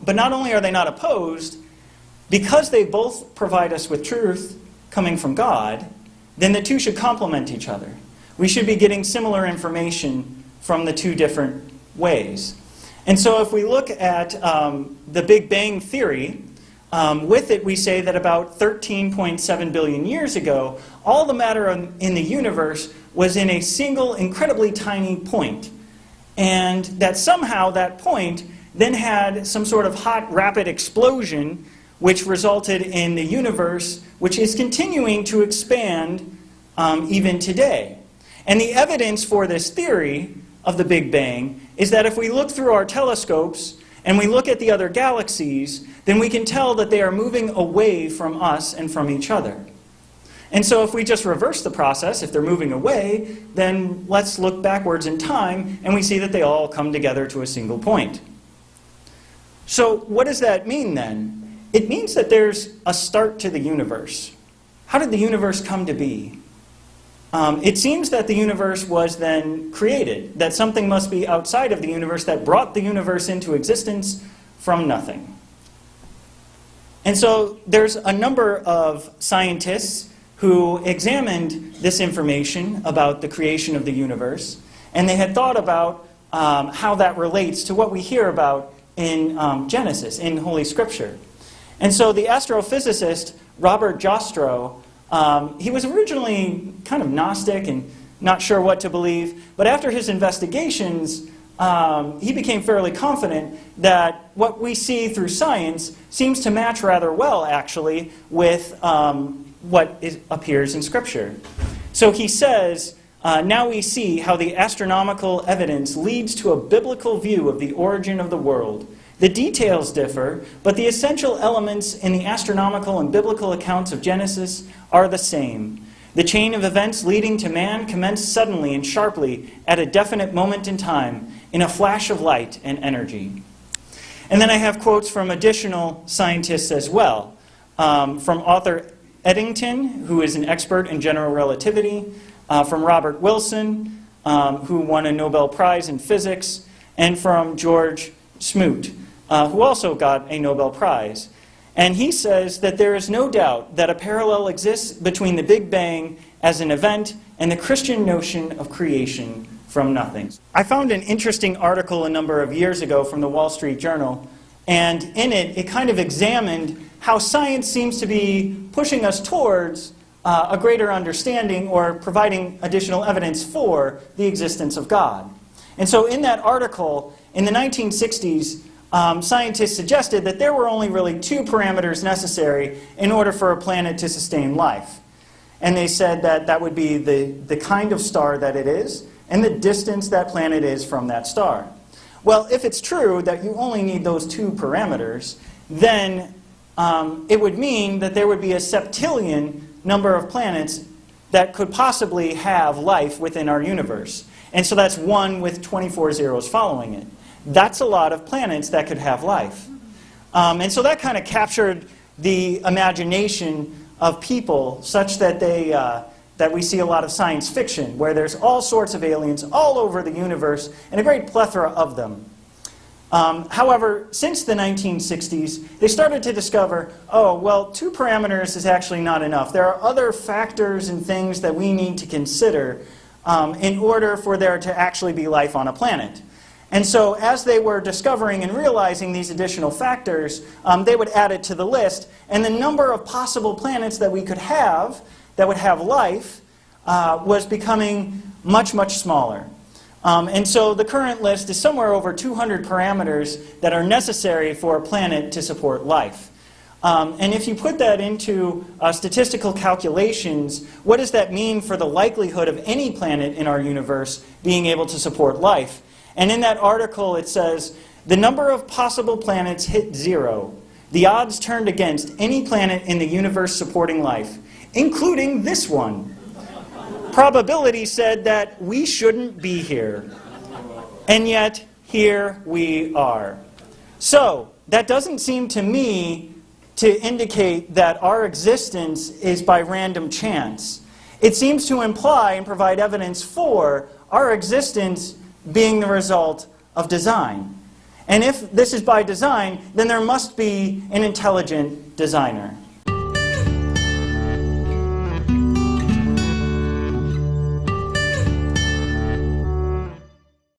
But not only are they not opposed, because they both provide us with truth coming from God, then the two should complement each other. We should be getting similar information from the two different ways. And so if we look at the Big Bang Theory, with it we say that about 13.7 billion years ago, all the matter in the universe was in a single incredibly tiny point. And that somehow that point then had some sort of hot, rapid explosion which resulted in the universe, which is continuing to expand even today. And the evidence for this theory of the Big Bang is that if we look through our telescopes and we look at the other galaxies, then we can tell that they are moving away from us and from each other. And so if we just reverse the process, if they're moving away, then let's look backwards in time and we see that they all come together to a single point. So what does that mean then? It means that there's a start to the universe. How did the universe come to be? It seems that the universe was then created, that something must be outside of the universe that brought the universe into existence from nothing. And so there's a number of scientists who examined this information about the creation of the universe, and they had thought about how that relates to what we hear about in Genesis, in Holy Scripture. And so the astrophysicist Robert Jastrow, he was originally kind of Gnostic and not sure what to believe, but after his investigations, he became fairly confident that what we see through science seems to match rather well, actually, with what appears in Scripture. So he says, now we see how the astronomical evidence leads to a biblical view of the origin of the world. The details differ, but the essential elements in the astronomical and biblical accounts of Genesis are the same. The chain of events leading to man commenced suddenly and sharply at a definite moment in time, in a flash of light and energy. And then I have quotes from additional scientists as well, from Arthur Eddington, who is an expert in general relativity, from Robert Wilson, who won a Nobel Prize in physics, and from George Smoot, who also got a Nobel Prize. And he says that there is no doubt that a parallel exists between the Big Bang as an event and the Christian notion of creation from nothing. I found an interesting article a number of years ago from the Wall Street Journal, and in it, it kind of examined how science seems to be pushing us towards a greater understanding or providing additional evidence for the existence of God. And so in that article, in the 1960s, scientists suggested that there were only really two parameters necessary in order for a planet to sustain life. And they said that that would be the kind of star that it is and the distance that planet is from that star. Well, if it's true that you only need those two parameters, then it would mean that there would be a septillion number of planets that could possibly have life within our universe. And so that's 1 with 24 zeros following it. That's a lot of planets that could have life. And so that kind of captured the imagination of people such that that we see a lot of science fiction where there's all sorts of aliens all over the universe and a great plethora of them. However, since the 1960s, they started to discover, oh, well, 2 parameters is actually not enough. There are other factors and things that we need to consider in order for there to actually be life on a planet. And so as they were discovering and realizing these additional factors, they would add it to the list, and the number of possible planets that we could have that would have life was becoming much, much smaller. And so the current list is somewhere over 200 parameters that are necessary for a planet to support life. And if you put that into statistical calculations, what does that mean for the likelihood of any planet in our universe being able to support life? And in that article it says, the number of possible planets hit 0. The odds turned against any planet in the universe supporting life, including this one. Probability said that we shouldn't be here. And yet, here we are. So, that doesn't seem to me to indicate that our existence is by random chance. It seems to imply and provide evidence for our existence being the result of design. And if this is by design, then there must be an intelligent designer.